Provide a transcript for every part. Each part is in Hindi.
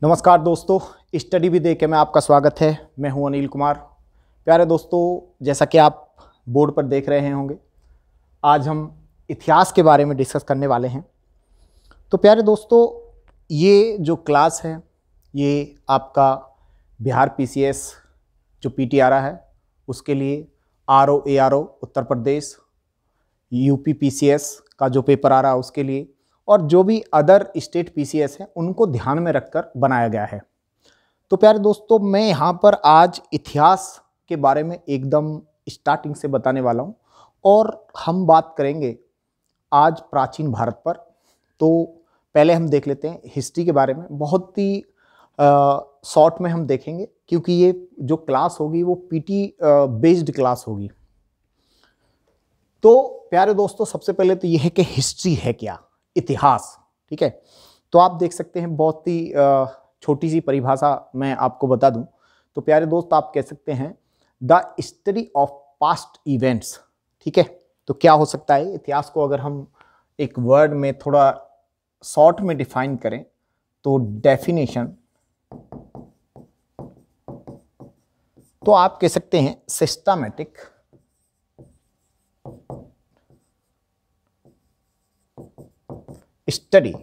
नमस्कार दोस्तों, स्टडी विद AK में आपका स्वागत है। मैं हूं अनिल कुमार। प्यारे दोस्तों, जैसा कि आप बोर्ड पर देख रहे होंगे, आज हम इतिहास के बारे में डिस्कस करने वाले हैं। तो प्यारे दोस्तों, ये जो क्लास है ये आपका बिहार PCS जो PT आ रहा है उसके लिए, RO ARO Uttar Pradesh, UP PCS का जो पेपर आ रहा है उसके लिए, और जो भी अदर स्टेट PCS हैं उनको ध्यान में रखकर बनाया गया है। तो प्यारे दोस्तों, मैं यहाँ पर आज इतिहास के बारे में एकदम स्टार्टिंग से बताने वाला हूँ और हम बात करेंगे आज प्राचीन भारत पर। तो पहले हम देख लेते हैं हिस्ट्री के बारे में। बहुत ही शॉर्ट में हम देखेंगे क्योंकि ये जो क्लास होगी वो PT बेस्ड क्लास होगी। तो प्यारे दोस्तों, सबसे पहले तो ये है कि हिस्ट्री है क्या, इतिहास। ठीक है, तो आप देख सकते हैं बहुत ही छोटी सी परिभाषा मैं आपको बता दूं तो प्यारे दोस्त, आप कह सकते हैं the study of past events. ठीक है, तो क्या हो सकता है इतिहास को अगर हम एक वर्ड में थोड़ा शॉर्ट में डिफाइन करें तो डेफिनेशन, तो आप कह सकते हैं systematic study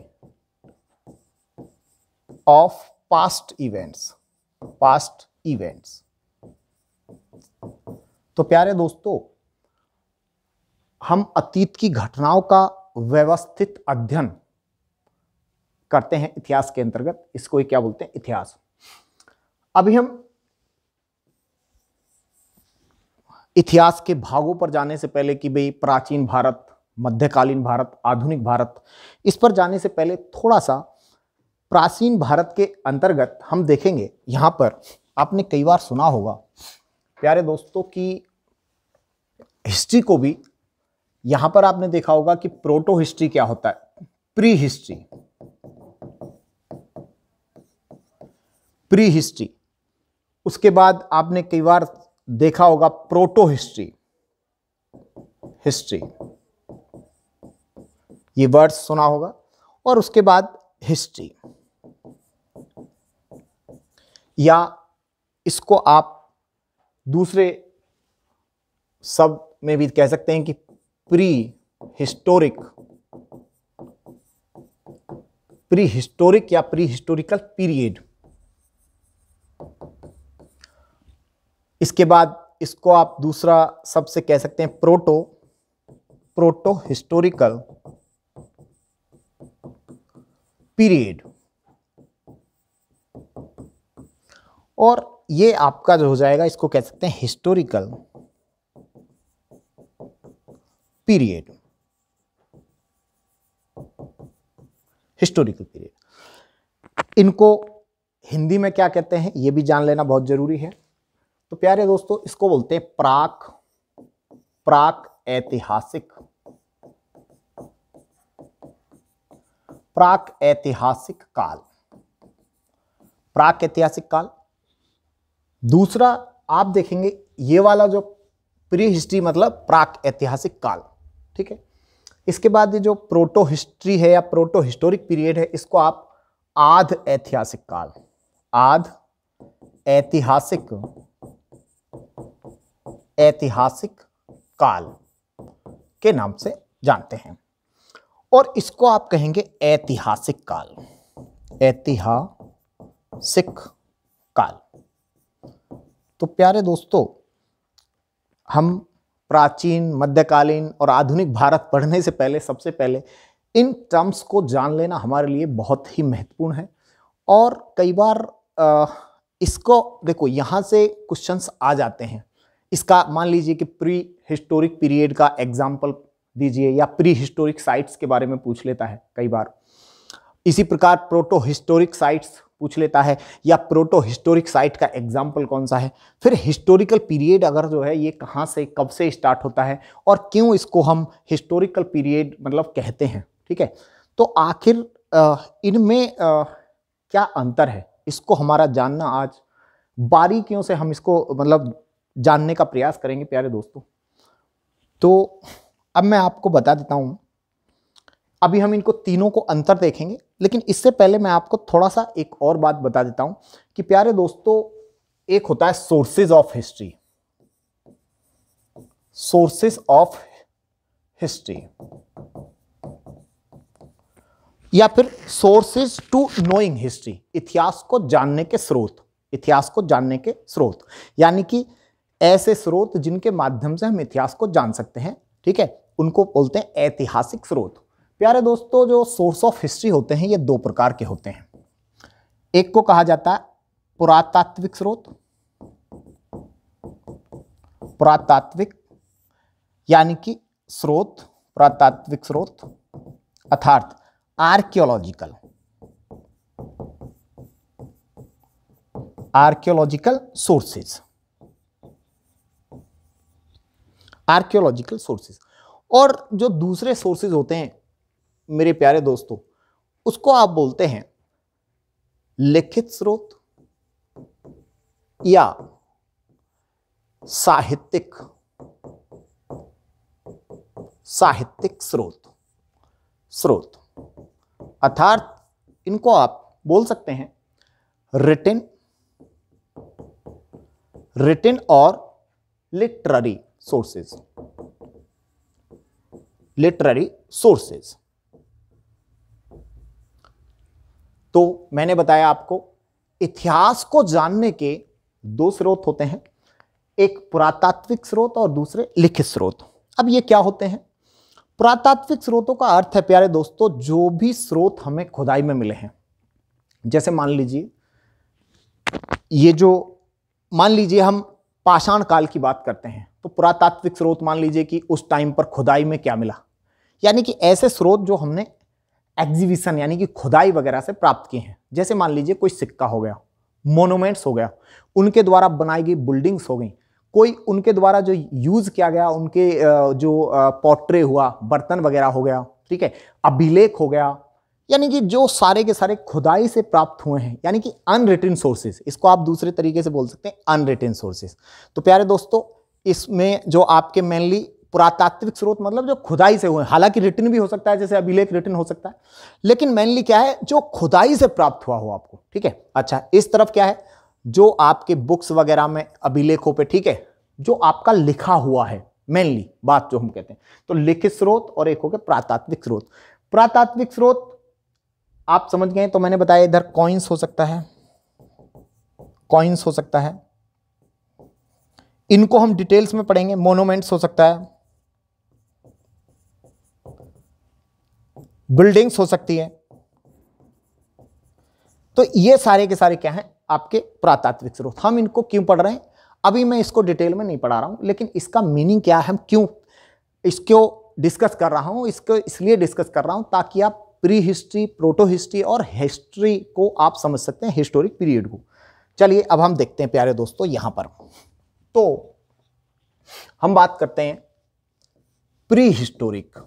of past events. तो प्यारे दोस्तों, हम अतीत की घटनाओं का व्यवस्थित अध्ययन करते हैं इतिहास के अंतर्गत। इसको क्या बोलते हैं, इतिहास। अभी हम इतिहास के भागों पर जाने से पहले कि भाई प्राचीन भारत, मध्यकालीन भारत, आधुनिक भारत, इस पर जाने से पहले थोड़ा सा प्राचीन भारत के अंतर्गत हम देखेंगे। यहां पर आपने कई बार सुना होगा प्यारे दोस्तों कि हिस्ट्री को भी, यहां पर आपने देखा होगा कि प्रोटो हिस्ट्री क्या होता है, प्री हिस्ट्री। उसके बाद आपने कई बार देखा होगा प्रोटो हिस्ट्री, ये वर्ड सुना होगा, और उसके बाद हिस्ट्री, या इसको आप दूसरे शब्द में भी कह सकते हैं कि प्री हिस्टोरिक या प्री हिस्टोरिकल पीरियड। इसके बाद इसको आप दूसरा शब्द से कह सकते हैं प्रोटो हिस्टोरिकल पीरियड। और ये आपका जो हो जाएगा, इसको कह सकते हैं हिस्टोरिकल पीरियड। इनको हिंदी में क्या कहते हैं ये भी जान लेना बहुत जरूरी है। तो प्यारे दोस्तों, इसको बोलते हैं प्राक ऐतिहासिक काल। दूसरा आप देखेंगे ये वाला जो प्री हिस्ट्री मतलब प्राक ऐतिहासिक काल। ठीक है, इसके बाद ये जो प्रोटो हिस्ट्री है या प्रोटो हिस्टोरिक पीरियड है, इसको आप आध ऐतिहासिक काल के नाम से जानते हैं, और इसको आप कहेंगे ऐतिहासिक काल। तो प्यारे दोस्तों, हम प्राचीन, मध्यकालीन और आधुनिक भारत पढ़ने से पहले सबसे पहले इन टर्म्स को जान लेना हमारे लिए बहुत ही महत्वपूर्ण है। और कई बार इसको देखो, यहाँ से क्वेश्चंस आ जाते हैं। इसका मान लीजिए कि प्री हिस्टोरिक पीरियड का एग्जाम्पल दीजिए, या प्री हिस्टोरिक साइट्स के बारे में पूछ लेता है कई बार। इसी प्रकार प्रोटो हिस्टोरिक साइट्स पूछ लेता है, या प्रोटो हिस्टोरिक साइट का एग्जाम्पल कौन सा है। फिर हिस्टोरिकल पीरियड अगर जो है ये कहाँ से, कब से स्टार्ट होता है, और क्यों इसको हम हिस्टोरिकल पीरियड मतलब कहते हैं। ठीक है, तो आखिर इनमें क्या अंतर है, इसको हमारा जानना आज बारीकियों से हम इसको मतलब जानने का प्रयास करेंगे प्यारे दोस्तों। तो अब मैं आपको बता देता हूँ अभी हम इनको तीनों को अंतर देखेंगे, लेकिन इससे पहले मैं आपको थोड़ा सा एक और बात बता देता हूं कि प्यारे दोस्तों, एक होता है sources of history, sources of history, या फिर सोर्सेज टू नोइंग हिस्ट्री, इतिहास को जानने के स्रोत, इतिहास को जानने के स्रोत, यानी कि ऐसे स्रोत जिनके माध्यम से हम इतिहास को जान सकते हैं, ठीक है, उनको बोलते हैं ऐतिहासिक स्रोत। प्यारे दोस्तों, जो सोर्स ऑफ हिस्ट्री होते हैं ये दो प्रकार के होते हैं। एक को कहा जाता है पुरातात्विक स्रोत, पुरातात्विक यानी कि स्रोत, पुरातात्विक स्रोत अर्थात archaeological, archaeological sources, archaeological sources. और जो दूसरे सोर्सेज होते हैं मेरे प्यारे दोस्तों, उसको आप बोलते हैं लिखित स्रोत या साहित्यिक, साहित्यिक स्रोत, स्रोत अर्थात इनको आप बोल सकते हैं रिटन, रिटन और लिटरेरी सोर्सेज, लिटरेरी सोर्सेज। तो मैंने बताया आपको इतिहास को जानने के दो स्रोत होते हैं, एक पुरातात्विक स्रोत और दूसरे लिखित स्रोत। अब ये क्या होते हैं? पुरातात्विक स्रोतों का अर्थ है प्यारे दोस्तों, जो भी स्रोत हमें खुदाई में मिले हैं। जैसे मान लीजिए ये जो, मान लीजिए हम पाषाण काल की बात करते हैं, तो पुरातात्विक स्रोत मान लीजिए कि उस टाइम पर खुदाई में क्या मिला, यानी कि ऐसे स्रोत जो हमने एग्जीबिशन यानी कि खुदाई वगैरह से प्राप्त किए हैं। जैसे मान लीजिए कोई सिक्का हो गया, मोनूमेंट्स हो गया, उनके द्वारा बनाई गई बिल्डिंग्स हो गई, कोई उनके द्वारा जो यूज किया गया, उनके जो पोर्ट्रे हुआ, बर्तन वगैरह हो गया, ठीक है, अभिलेख हो गया, यानी कि जो सारे के सारे खुदाई से प्राप्त हुए हैं, यानी कि अनरिटन सोर्सेज, इसको आप दूसरे तरीके से बोल सकते हैं अनरिटन सोर्सेज। तो प्यारे दोस्तों, इसमें जो आपके मेनली पुरातात्विक स्रोत मतलब जो खुदाई से हुए, हालांकि रिटन भी हो सकता है, जैसे अभिलेख रिटन हो सकता है, लेकिन मेनली क्या है, जो खुदाई से प्राप्त हुआ हो आपको, ठीक है। अच्छा, इस तरफ क्या है, जो आपके बुक्स वगैरह में अभिलेखों पे, ठीक है, जो आपका लिखा हुआ है, मेनली बात जो हम कहते हैं, तो लिखित स्रोत और एक हो गया पुरातात्विक स्रोत। पुरातात्विक स्रोत आप समझ गए, तो मैंने बताया इधर कॉइन्स हो सकता है, कॉइन्स हो सकता है, इनको हम डिटेल्स में पढ़ेंगे, मोनूमेंट्स हो सकता है, बिल्डिंग्स हो सकती है। तो ये सारे के सारे क्या हैं, आपके पुरातात्विक स्रोत। हम इनको क्यों पढ़ रहे हैं, अभी मैं इसको डिटेल में नहीं पढ़ा रहा हूं, लेकिन इसका मीनिंग क्या है, हम क्यों इसको डिस्कस कर रहा हूं, इसको इसलिए डिस्कस कर रहा हूं ताकि आप प्री हिस्ट्री, प्रोटो हिस्ट्री और हिस्ट्री को आप समझ सकते हैं, हिस्टोरिक पीरियड को। चलिए अब हम देखते हैं प्यारे दोस्तों, यहां पर तो हम बात करते हैं pre historic,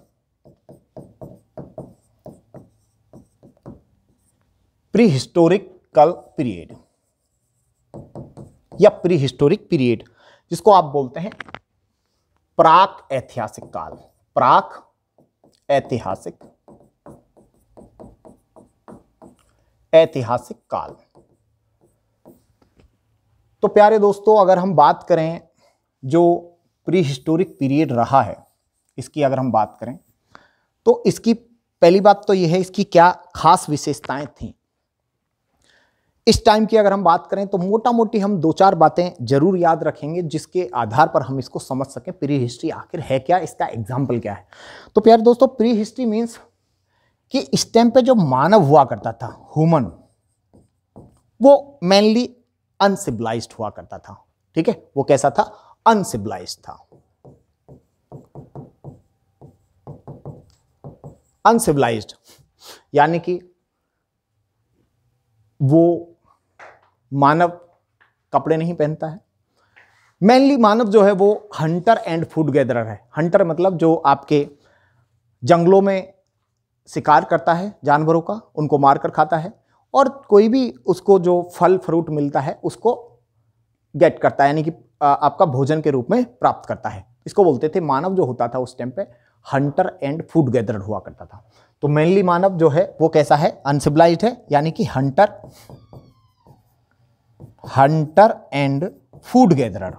pre historical period या प्री हिस्टोरिक पीरियड, जिसको आप बोलते हैं प्राक ऐतिहासिक काल, प्राक ऐतिहासिक, ऐतिहासिक काल। तो प्यारे दोस्तों, अगर हम बात करें जो प्री हिस्टोरिक पीरियड रहा है, इसकी अगर हम बात करें तो इसकी पहली बात तो यह है, इसकी क्या खास विशेषताएं थी। इस टाइम की अगर हम बात करें तो मोटा मोटी हम दो चार बातें जरूर याद रखेंगे, जिसके आधार पर हम इसको समझ सकें प्री हिस्ट्री आखिर है क्या, इसका एग्जाम्पल क्या है। तो प्यारे दोस्तों, प्री हिस्ट्री मीन्स कि इस टाइम पे जो मानव हुआ करता था, ह्यूमन, वो मेनली अनसिविलाइज्ड हुआ करता था, ठीक है। वो कैसा था, अनसिविलाइज्ड था, अनसिविलाइज्ड, यानी कि वो मानव कपड़े नहीं पहनता है। मेनली मानव जो है वो हंटर एंड फूड गैदरर है। हंटर मतलब जो आपके जंगलों में शिकार करता है जानवरों का, उनको मारकर खाता है, और कोई भी उसको जो फल फ्रूट मिलता है उसको गेट करता है, यानी कि आपका भोजन के रूप में प्राप्त करता है। इसको बोलते थे, मानव जो होता था उस टाइम पे हंटर एंड फूड गैदरर हुआ करता था। तो मेनली मानव जो है वो कैसा है, अनसिविलाइज्ड है, यानी कि Hunter and food gatherer.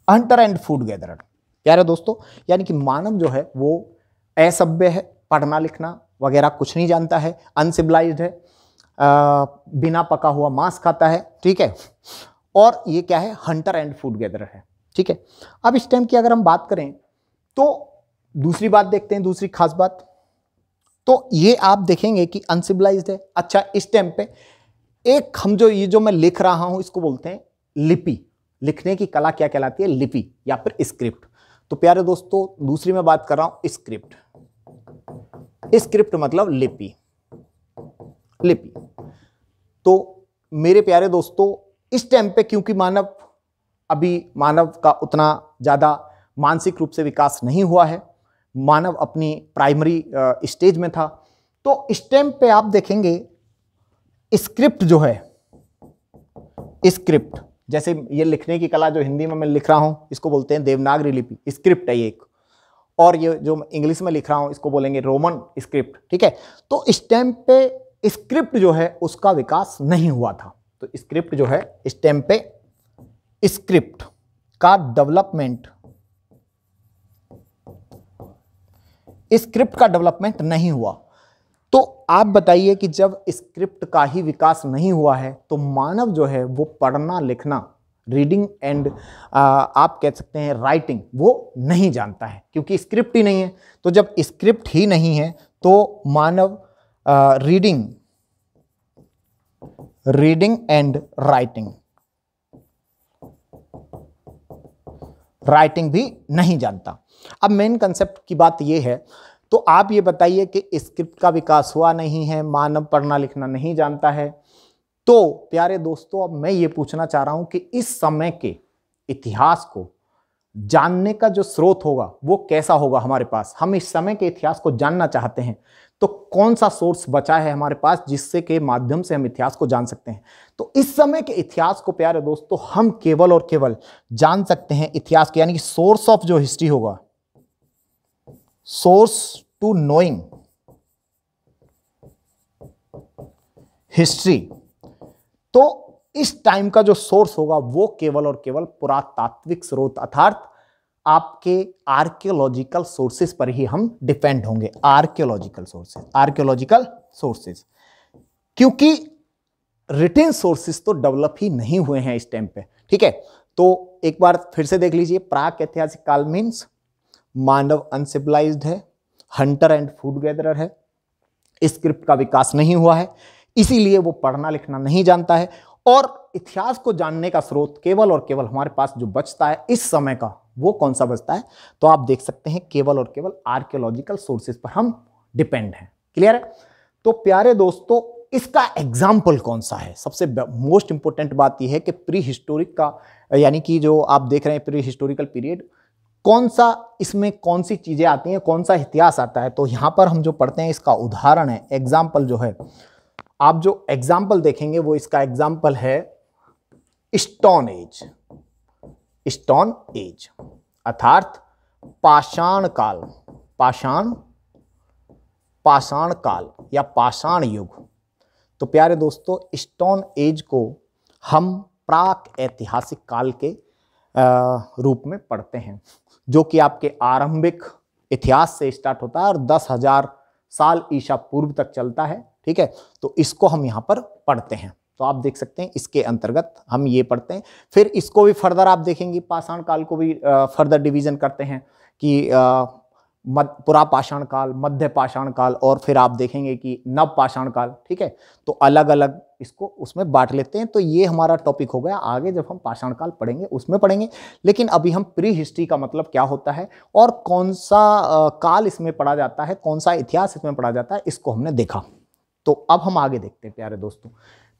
Hunter and food gatherer प्यारे दोस्तों, यानी कि मानव जो है वो असभ्य है, पढ़ना लिखना वगैरह कुछ नहीं जानता है, अनसिविलाइज्ड है, बिना पका हुआ मांस खाता है, ठीक है, और ये क्या है, हंटर एंड फूड गैदरर है, ठीक है। अब इस टाइम की अगर हम बात करें तो दूसरी बात देखते हैं, दूसरी खास बात, तो ये आप देखेंगे कि अनसिविलाइज्ड है। अच्छा, इस टाइम पे एक हम जो ये जो मैं लिख रहा हूं इसको बोलते हैं लिपि। लिखने की कला क्या कहलाती है, लिपि या फिर स्क्रिप्ट। तो प्यारे दोस्तों दूसरी मैं बात कर रहा हूं स्क्रिप्ट। स्क्रिप्ट मतलब लिपि, लिपि। तो मेरे प्यारे दोस्तों इस टाइम पे क्योंकि मानव का उतना ज्यादा मानसिक रूप से विकास नहीं हुआ है, मानव अपनी प्राइमरी स्टेज में था, तो इस टाइम पे आप देखेंगे स्क्रिप्ट जो है, स्क्रिप्ट जैसे ये लिखने की कला जो हिंदी में मैं लिख रहा हूं इसको बोलते हैं देवनागरी लिपि, स्क्रिप्ट है ये एक, और ये जो इंग्लिश में लिख रहा हूं इसको बोलेंगे रोमन स्क्रिप्ट, ठीक है। तो इस टाइम पे स्क्रिप्ट जो है उसका विकास नहीं हुआ था। तो स्क्रिप्ट जो है इस टाइम पे स्क्रिप्ट का डेवलपमेंट, स्क्रिप्ट का डेवलपमेंट नहीं हुआ। तो आप बताइए कि जब स्क्रिप्ट का ही विकास नहीं हुआ है तो मानव जो है वो पढ़ना लिखना, रीडिंग एंड आप कह सकते हैं राइटिंग, वो नहीं जानता है क्योंकि स्क्रिप्ट ही नहीं है। तो जब स्क्रिप्ट ही नहीं है तो मानव रीडिंग एंड राइटिंग भी नहीं जानता। अब मेन कंसेप्ट की बात यह है, तो आप ये बताइए कि स्क्रिप्ट का विकास हुआ नहीं है, मानव पढ़ना लिखना नहीं जानता है, तो प्यारे दोस्तों अब मैं ये पूछना चाह रहा हूं कि इस समय के इतिहास को जानने का जो स्रोत होगा वो कैसा होगा हमारे पास। हम इस समय के इतिहास को जानना चाहते हैं तो कौन सा सोर्स बचा है हमारे पास जिससे के माध्यम से हम इतिहास को जान सकते हैं। तो इस समय के इतिहास को प्यारे दोस्तों हम केवल और केवल जान सकते हैं इतिहास के, यानी कि सोर्स ऑफ जो हिस्ट्री होगा, सोर्स टू नोइंग हिस्ट्री, तो इस टाइम का जो सोर्स होगा वो केवल और केवल पुरातात्विक स्रोत अर्थात आपके आर्कियोलॉजिकल सोर्सेज पर ही हम डिपेंड होंगे। आर्कियोलॉजिकल सोर्सेज, क्योंकि रिटन सोर्सेज तो डेवलप ही नहीं हुए हैं इस टाइम पे, ठीक है। तो एक बार फिर से देख लीजिए, प्राक ऐतिहासिक काल मीन्स मानव अनसिविलाइज्ड है, हंटर एंड फूड गैदरर है, स्क्रिप्ट का विकास नहीं हुआ है, इसीलिए वो पढ़ना लिखना नहीं जानता है, और इतिहास को जानने का स्रोत केवल और केवल हमारे पास जो बचता है इस समय का, वो कौन सा बचता है, तो आप देख सकते हैं केवल और केवल आर्कियोलॉजिकल सोर्सेज पर हम डिपेंड हैं। क्लियर है। तो प्यारे दोस्तों इसका एग्जाम्पल कौन सा है, सबसे मोस्ट इंपोर्टेंट बात यह है कि प्री हिस्टोरिक का, यानी कि जो आप देख रहे हैं प्री हिस्टोरिकल पीरियड, कौन सा इसमें कौन सी चीजें आती हैं, कौन सा इतिहास आता है। तो यहां पर हम जो पढ़ते हैं इसका उदाहरण है, एग्जाम्पल जो है, आप जो एग्जाम्पल देखेंगे वो इसका एग्जाम्पल है स्टोन एज। स्टोन एज अर्थात पाषाण काल, पाषाण काल या पाषाण युग। तो प्यारे दोस्तों स्टोन एज को हम प्राक ऐतिहासिक काल के रूप में पढ़ते हैं, जो कि आपके आरंभिक इतिहास से स्टार्ट होता है और 10,000 साल ईसा पूर्व तक चलता है, ठीक है। तो इसको हम यहाँ पर पढ़ते हैं। तो आप देख सकते हैं इसके अंतर्गत हम ये पढ़ते हैं। फिर इसको भी फर्दर आप देखेंगे, पाषाण काल को भी फर्दर डिवीजन करते हैं कि पुरा पाषाण काल, मध्य पाषाण काल, और फिर आप देखेंगे कि नव पाषाण काल, ठीक है। तो अलग अलग इसको उसमें बांट लेते हैं। तो ये हमारा टॉपिक हो गया। आगे जब हम पाषाण काल पढ़ेंगे उसमें पढ़ेंगे, लेकिन अभी हम प्री हिस्ट्री का मतलब क्या होता है और कौन सा काल इसमें पढ़ा जाता है, कौन सा इतिहास इसमें पढ़ा जाता है, इसको हमने देखा। तो अब हम आगे देखते हैं प्यारे दोस्तों।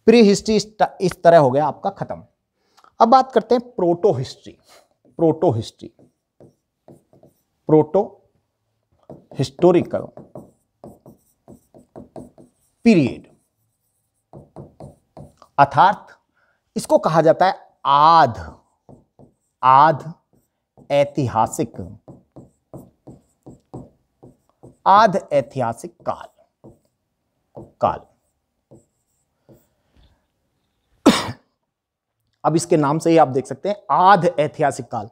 प्री हिस्ट्री इस तरह हो गया आपका खत्म। अब बात करते हैं proto history. Proto historical period अर्थात इसको कहा जाता है आध ऐतिहासिक आध ऐतिहासिक काल। अब इसके नाम से ही आप देख सकते हैं आध ऐतिहासिक काल।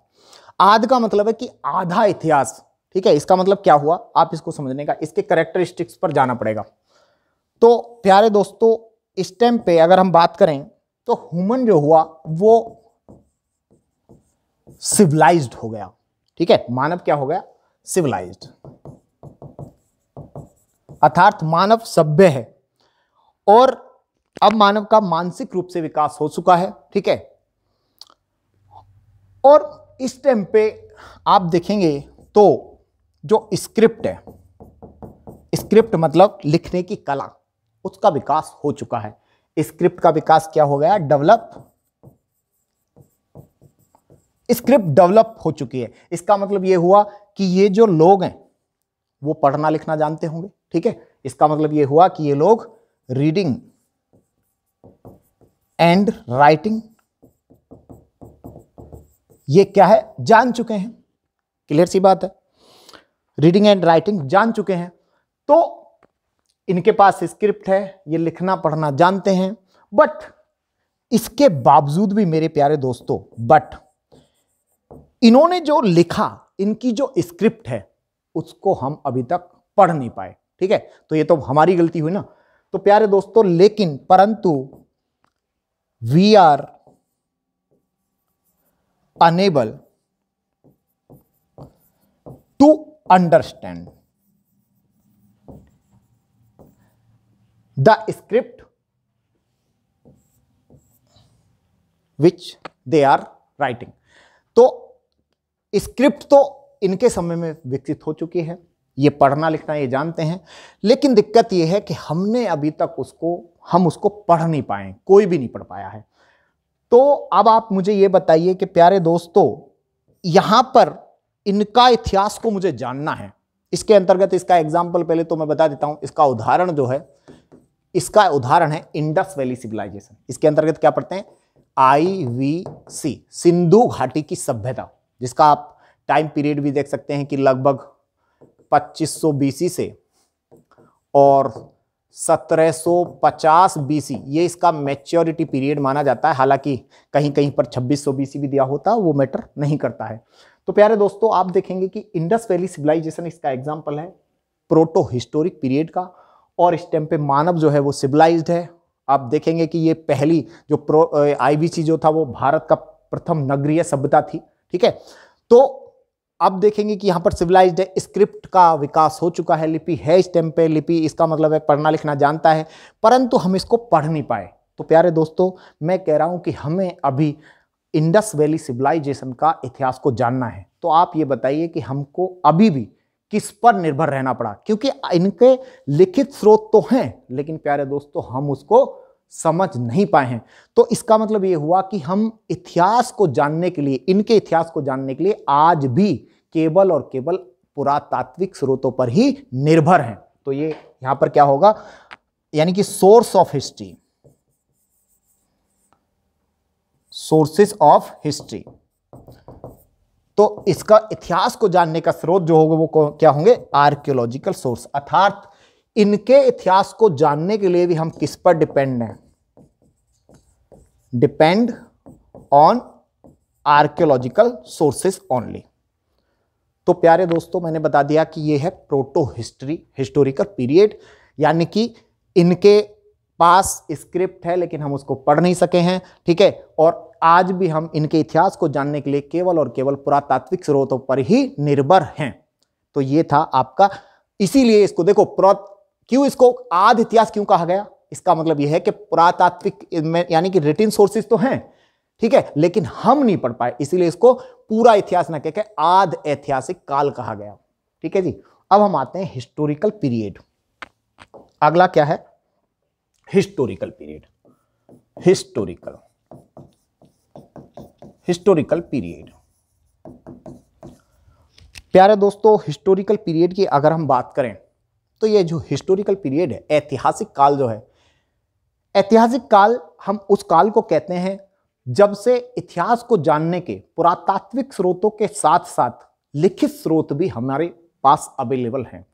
आध का मतलब है कि आधा इतिहास, ठीक है। इसका मतलब क्या हुआ, आप इसको समझने का इसके कैरेक्टरिस्टिक्स पर जाना पड़ेगा। तो प्यारे दोस्तों, इस टाइम पे अगर हम बात करें तो ह्यूमन जो हुआ वो सिविलाइज्ड हो गया, ठीक है। मानव क्या हो गया, सिविलाइज्ड, अर्थात मानव सभ्य है। और अब मानव का मानसिक रूप से विकास हो चुका है, ठीक है। और इस टाइम पे आप देखेंगे तो जो स्क्रिप्ट है, स्क्रिप्ट मतलब लिखने की कला, उसका विकास हो चुका है। स्क्रिप्ट का विकास क्या हो गया, डेवलप, स्क्रिप्ट डेवलप हो चुकी है। इसका मतलब यह हुआ कि ये जो लोग हैं वो पढ़ना लिखना जानते होंगे, ठीक है। इसका मतलब यह हुआ कि ये लोग रीडिंग एंड राइटिंग ये क्या है, जान चुके हैं। क्लियर सी बात है, रीडिंग एंड राइटिंग जान चुके हैं। तो इनके पास स्क्रिप्ट है, ये लिखना पढ़ना जानते हैं। बट इसके बावजूद भी मेरे प्यारे दोस्तों, बट इन्होंने जो लिखा, इनकी जो स्क्रिप्ट है उसको हम अभी तक पढ़ नहीं पाए, ठीक है। तो ये तो हमारी गलती हुई ना। तो प्यारे दोस्तों, लेकिन परंतु we are unable to understand the script which they are writing. तो स्क्रिप्ट तो इनके समय में विकसित हो चुकी है, ये पढ़ना लिखना ये जानते हैं। लेकिन दिक्कत ये है कि हमने अभी तक हम उसको पढ़ नहीं पाए, कोई भी नहीं पढ़ पाया है। तो अब आप मुझे ये बताइए कि प्यारे दोस्तों, यहां पर इनका इतिहास को मुझे जानना है। इसके अंतर्गत इसका एग्जाम्पल पहले तो मैं बता देता हूं। इसका उदाहरण जो है, इसका उदाहरण है इंडस वैली सिविलाइजेशन। इसके अंतर्गत क्या पढ़ते हैं, IVC, सिंधु घाटी की सभ्यता, जिसका आप टाइम पीरियड भी देख सकते हैं कि लगभग 2500 BC से और 1750 BC ये इसका मैच्योरिटी पीरियड माना जाता है। हालांकि कहीं कहीं पर 2600 BC भी दिया होता है, वो मैटर नहीं करता है। तो प्यारे दोस्तों, आप देखेंगे कि इंडस वैली सिविलाइजेशन इसका एग्जाम्पल है प्रोटो हिस्टोरिक पीरियड का। और इस टाइम पे मानव जो है वो सिविलाइज्ड है। आप देखेंगे कि ये पहली जो IVC जो था वो भारत का प्रथम नगरीय सभ्यता थी, ठीक है। तो अब देखेंगे कि यहां पर सिविलाइज्ड है, स्क्रिप्ट का विकास हो चुका है, लिपि है इस टाइम पे। लिपि इसका मतलब है पढ़ना लिखना जानता है, परंतु हम इसको पढ़ नहीं पाए। तो प्यारे दोस्तों, मैं कह रहा हूं कि हमें अभी इंडस वैली सिविलाइजेशन का इतिहास को जानना है। तो आप ये बताइए कि हमको अभी भी किस पर निर्भर रहना पड़ा, क्योंकि इनके लिखित स्रोत तो हैं, लेकिन प्यारे दोस्तों हम उसको समझ नहीं पाए हैं। तो इसका मतलब ये हुआ कि हम इतिहास को जानने के लिए, इनके इतिहास को जानने के लिए आज भी केवल और केवल पुरातात्विक स्रोतों पर ही निर्भर हैं। तो ये यहां पर क्या होगा, यानी कि source of history, sources of history. तो इसका इतिहास को जानने का स्रोत जो होगा वो क्या होंगे, आर्कियोलॉजिकल सोर्स। अर्थात इनके इतिहास को जानने के लिए भी हम किस पर डिपेंड हैं, depend on archaeological sources only. तो प्यारे दोस्तों, मैंने बता दिया कि ये है प्रोटो हिस्टोरिकल पीरियड, यानी कि इनके पास स्क्रिप्ट है लेकिन हम उसको पढ़ नहीं सके हैं, ठीक है। और आज भी हम इनके इतिहास को जानने के लिए केवल और केवल पुरातात्विक स्रोतों पर ही निर्भर हैं। तो ये था आपका, इसीलिए इसको देखो क्यों इसको आध इतिहास क्यों कहा गया। इसका मतलब यह है कि पुरातात्विक यानी कि रिटन सोर्सेज तो हैं, ठीक है, लेकिन हम नहीं पढ़ पाए, इसीलिए इसको पूरा इतिहास न कहकर आध ऐतिहासिक काल कहा गया, ठीक है जी। अब हम आते हैं हिस्टोरिकल पीरियड। अगला क्या है, हिस्टोरिकल पीरियड। हिस्टोरिकल पीरियड, प्यारे दोस्तों, हिस्टोरिकल पीरियड की अगर हम बात करें तो ये जो हिस्टोरिकल पीरियड है, ऐतिहासिक काल जो है, ऐतिहासिक काल हम उस काल को कहते हैं जब से इतिहास को जानने के पुरातात्विक स्रोतों के साथ साथ लिखित स्रोत भी हमारे पास अवेलेबल हैं।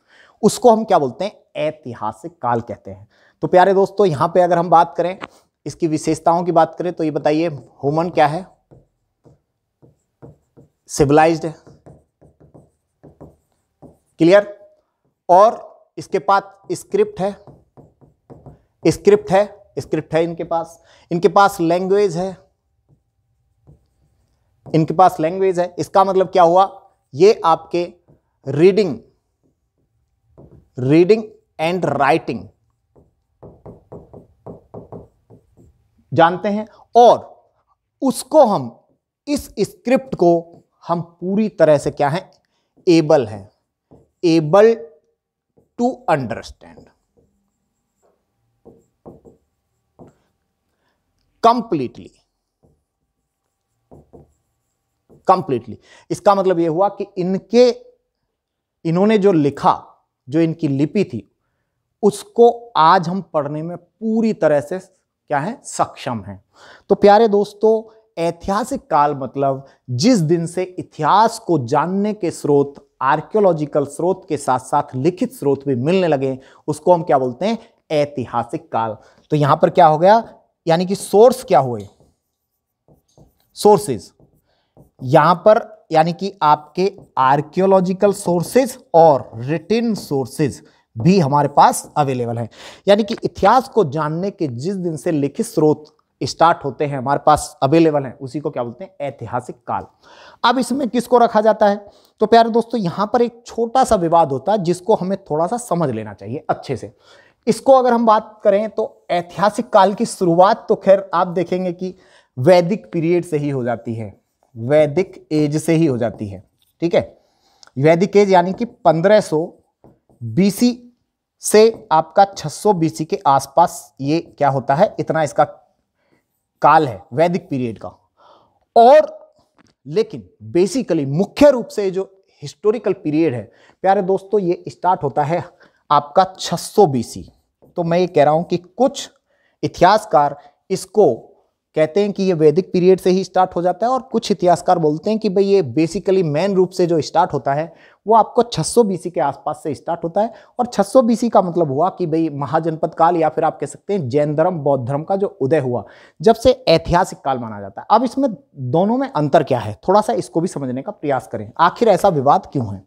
उसको हम क्या बोलते हैं, ऐतिहासिक काल कहते हैं। तो प्यारे दोस्तों, यहां पे अगर हम बात करें इसकी विशेषताओं की बात करें तो ये बताइए, ह्यूमन क्या है, सिविलाइज्ड है, क्लियर, और इसके पास स्क्रिप्ट है, स्क्रिप्ट है इनके पास लैंग्वेज है, इनके पास लैंग्वेज है। इसका मतलब क्या हुआ, ये आपके रीडिंग एंड राइटिंग जानते हैं, और उसको हम, इस स्क्रिप्ट को हम पूरी तरह से क्या है, एबल टू अंडरस्टैंड कंप्लीटली। इसका मतलब यह हुआ कि इन्होंने जो लिखा, जो इनकी लिपि थी, उसको आज हम पढ़ने में पूरी तरह से क्या है, सक्षम है। तो प्यारे दोस्तों, ऐतिहासिक काल मतलब जिस दिन से इतिहास को जानने के स्रोत, आर्कियोलॉजिकल स्रोत के साथ साथ लिखित स्रोत भी मिलने लगे, उसको हम क्या बोलते हैं, ऐतिहासिक काल। तो यहां पर क्या हो गया, यानी कि सोर्स क्या हुए, सोर्सेज, यहां पर यानी कि आपके आर्कियोलॉजिकल सोर्सेज और रिटिन सोर्सेज भी हमारे पास अवेलेबल है। यानी कि इतिहास को जानने के जिस दिन से लिखित स्रोत स्टार्ट होते हैं, हमारे पास अवेलेबल हैं, उसी को क्या बोलते हैं, ऐतिहासिक काल। अब इसमें किसको रखा जाता है, तो प्यारे दोस्तों यहां पर एक छोटा सा विवाद होता है जिसको हमें थोड़ा सा समझ लेना चाहिए अच्छे से। इसको अगर हम बात करें तो ऐतिहासिक काल की शुरुआत तो खैर आप देखेंगे कि वैदिक पीरियड से ही हो जाती है, वैदिक एज से ही हो जाती है, ठीक है। वैदिक एज यानी कि 1500 बीसी से आपका 600 बीसी के आसपास ये क्या होता है, इतना इसका काल है वैदिक पीरियड का। और लेकिन बेसिकली मुख्य रूप से जो हिस्टोरिकल पीरियड है प्यारे दोस्तों, ये स्टार्ट होता है आपका 600 बीसी। तो मैं ये कह रहा हूं कि कुछ इतिहासकार इसको कहते हैं कि ये वैदिक पीरियड से ही स्टार्ट हो जाता है, और कुछ इतिहासकार बोलते हैं कि भाई ये बेसिकली मेन रूप से जो स्टार्ट होता है वो आपको 600 बीसी के आसपास से स्टार्ट होता है। और 600 बीसी का मतलब हुआ कि भाई महाजनपद काल, या फिर आप कह सकते हैं जैन धर्म, बौद्ध धर्म का जो उदय हुआ, जब से ऐतिहासिक काल माना जाता है। अब इसमें दोनों में अंतर क्या है, थोड़ा सा इसको भी समझने का प्रयास करें, आखिर ऐसा विवाद क्यों है।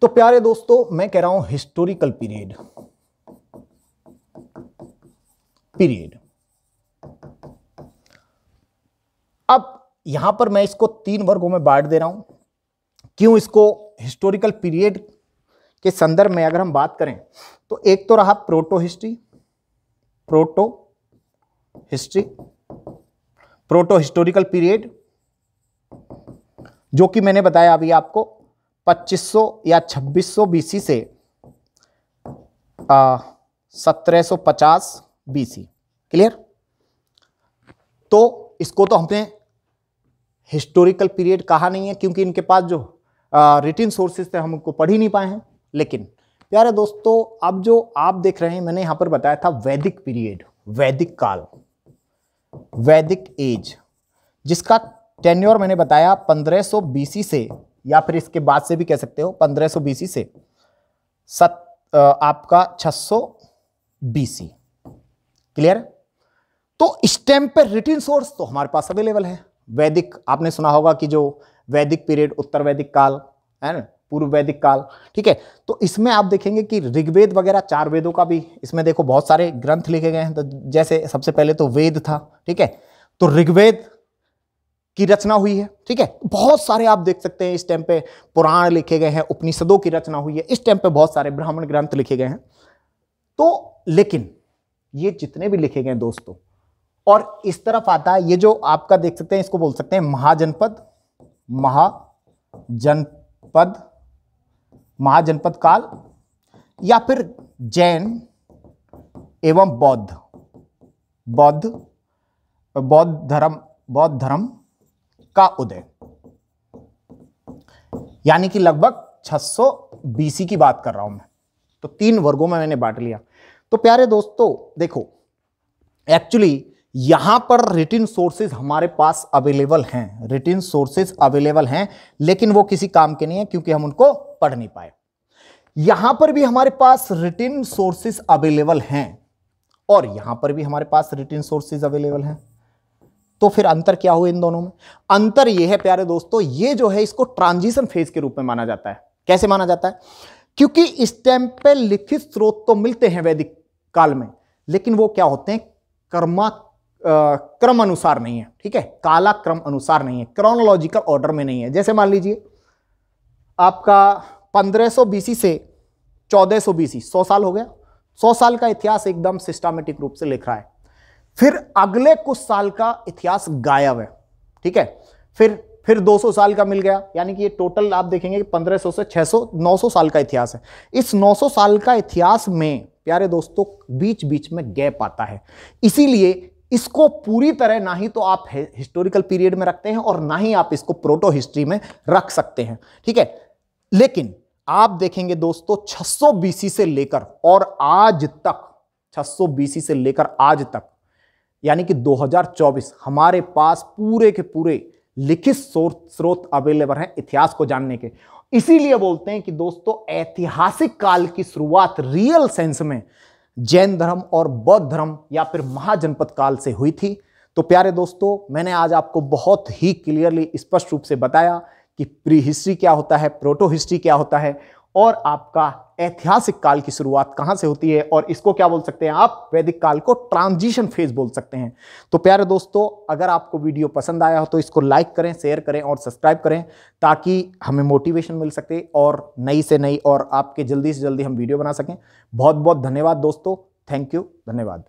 तो प्यारे दोस्तों, मैं कह रहा हूं हिस्टोरिकल पीरियड, अब यहां पर मैं इसको 3 वर्गों में बांट दे रहा हूं। क्यों इसको हिस्टोरिकल पीरियड के संदर्भ में अगर हम बात करें तो एक तो रहा प्रोटो हिस्टोरिकल पीरियड, जो कि मैंने बताया अभी आपको 2500 या 2600 बीसी से 1750 बीसी, क्लियर। तो इसको तो हमने हिस्टोरिकल पीरियड कहा नहीं है, क्योंकि इनके पास जो रिटिन सोर्सेज थे हम उनको पढ़ ही नहीं पाए हैं। लेकिन प्यारे दोस्तों, अब जो आप देख रहे हैं, मैंने यहां पर बताया था वैदिक पीरियड, वैदिक काल, वैदिक एज, जिसका टेन्योर मैंने बताया 1500 बीसी से, या फिर इसके बाद से भी कह सकते हो 1500 बीसी से आपका 600 बीसी, क्लियर। तो इस टाइम पर रिटिन सोर्स तो हमारे पास अवेलेबल है। वैदिक, आपने सुना होगा कि जो वैदिक पीरियड, उत्तर वैदिक काल है ना, पूर्व वैदिक काल, ठीक है। तो इसमें आप देखेंगे कि ऋग्वेद वगैरह 4 वेदों का भी इसमें देखो बहुत सारे ग्रंथ लिखे गए हैं। तो जैसे सबसे पहले तो वेद था, ठीक है, तो ऋग्वेद की रचना हुई है, ठीक है। बहुत सारे आप देख सकते हैं इस टाइम पे पुराण लिखे गए हैं, उपनिषदों की रचना हुई है, इस टाइम पे बहुत सारे ब्राह्मण ग्रंथ लिखे गए हैं। तो लेकिन ये जितने भी लिखे गए दोस्तों, और इस तरफ आता है ये जो आपका देख सकते हैं, इसको बोल सकते हैं महाजनपद काल, या फिर जैन एवं बौद्ध धर्म का उदय, यानी कि लगभग 600 बीसी की बात कर रहा हूं मैं। तो 3 वर्गों में मैंने बांट लिया। तो प्यारे दोस्तों देखो, एक्चुअली यहां पर रिटिन सोर्सेज हमारे पास अवेलेबल हैं, रिटिन सोर्सेज अवेलेबल हैं, लेकिन वो किसी काम के नहीं है, क्योंकि हम उनको पढ़ नहीं पाए। यहां पर भी हमारे पास रिटिन सोर्सेस अवेलेबल हैं और यहां पर भी हमारे पास रिटिन सोर्सेस अवेलेबल हैं। तो फिर अंतर क्या हुआ इन दोनों में? अंतर यह है प्यारे दोस्तों, ये जो है इसको ट्रांजिशन फेज के रूप में माना जाता है। कैसे माना जाता है? क्योंकि इस टाइम पे लिखित स्रोत तो मिलते हैं वैदिक काल में, लेकिन वो क्या होते हैं, क्रम अनुसार नहीं है। ठीक है, काला क्रम अनुसार नहीं है, क्रोनोलॉजिकल ऑर्डर में नहीं है। जैसे मान लीजिए आपका 1500 बीसी से 1400 बीसी 100 साल हो गया। 100 साल का इतिहास एकदम सिस्टमैटिक रूप से लिख रहा है। फिर अगले कुछ साल का इतिहास गायब है। ठीक है, फिर 200 साल का मिल गया, यानी कि ये टोटल आप देखेंगे कि 1500 से 600 900 साल का इतिहास है। इस 900 साल का इतिहास में प्यारे दोस्तों बीच बीच में गैप आता है। इसीलिए इसको पूरी तरह ना ही तो आप हिस्टोरिकल पीरियड में रखते हैं और ना ही आप इसको प्रोटो हिस्ट्री में रख सकते हैं। ठीक है, लेकिन आप देखेंगे दोस्तों 600 बीसी से लेकर और आज तक, 600 बीसी से लेकर आज तक यानी कि 2024 हमारे पास पूरे के पूरे लिखित स्रोत अवेलेबल हैं इतिहास को जानने के। इसीलिए बोलते हैं कि दोस्तों ऐतिहासिक काल की शुरुआत रियल सेंस में जैन धर्म और बौद्ध धर्म या फिर महाजनपद काल से हुई थी। तो प्यारे दोस्तों, मैंने आज आपको बहुत ही क्लियरली स्पष्ट रूप से बताया कि प्री हिस्ट्री क्या होता है, प्रोटो हिस्ट्री क्या होता है और आपका ऐतिहासिक काल की शुरुआत कहां से होती है, और इसको क्या बोल सकते हैं आप, वैदिक काल को ट्रांजिशन फेज बोल सकते हैं। तो प्यारे दोस्तों, अगर आपको वीडियो पसंद आया हो तो इसको लाइक करें, शेयर करें और सब्सक्राइब करें, ताकि हमें मोटिवेशन मिल सके और नई से नई और आपके जल्दी से जल्दी हम वीडियो बना सकें। बहुत बहुत धन्यवाद दोस्तों, थैंक यू, धन्यवाद।